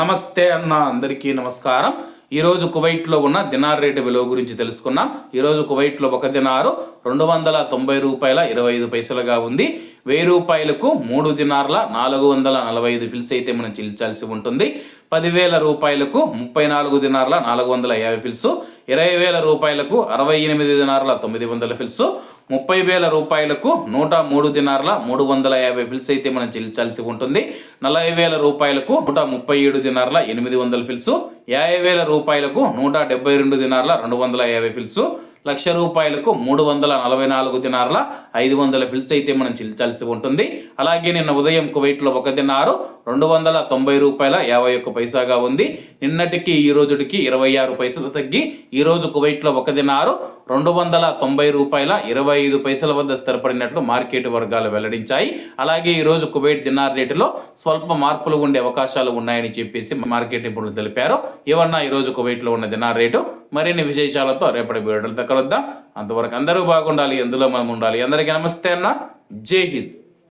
నమస్తే అన్న, అందరికీ నమస్కారం. ఈరోజు కువైట్లో ఉన్న దినార్ రేటు విలువ గురించి తెలుసుకున్నాం. ఈరోజు కువైట్లో ఒక దినారు 290 రూపాయల 25 పైసలుగా ఉంది. 1000 రూపాయలకు 3 దినార్ల 445 ఫిల్స్ అయితే మనం చెల్లించాల్సి ఉంటుంది. 10,000 రూపాయలకు 34 దినార్ల 450 ఫిల్స్, 20,000 రూపాయలకు 68 దినార్ల 900 ఫిల్స్, 30,000 రూపాయలకు 103 దినార్ల 350 ఫిల్స్ అయితే మనం చెల్లించాల్సి ఉంటుంది. 40,000 రూపాయలకు 137 దినార్ల 800 ఫిల్స్, 50,000 రూపాయలకు 172 దినార్ల 250 ఫిల్స్, 1,00,000 రూపాయలకు 344 దినార్ల 500 ఫిల్స్ అయితే మనం చెల్లించాల్సి ఉంటుంది. అలాగే నిన్న ఉదయం కువైట్లో ఒక దినారు 290 రూపాయల 51 పైసాగా ఉంది. నిన్నటికి ఈ రోజుకి 26 పైసలు తగ్గి ఈరోజు కువైట్లో ఒక దినారు 290 రూపాయల 25 పైసల వద్ద స్థిరపడినట్లు మార్కెట్ వర్గాలు వెల్లడించాయి. అలాగే ఈరోజు కువైట్ దినార్ రేటులో స్వల్ప మార్పులు ఉండే అవకాశాలు ఉన్నాయని చెప్పేసి మార్కెట్ నిపుణులు తెలిపారు. ఇవన్న ఈరోజు కువైట్లో ఉన్న దినార్ రేటు. మరిన్ని విశేషాలతో రేపటి వీడియోలతో కలుద్దాం. అంతవరకు అందరూ బాగుండాలి, ఎందులో మనం ఉండాలి. అందరికీ నమస్తే అన్న, జై హింద్.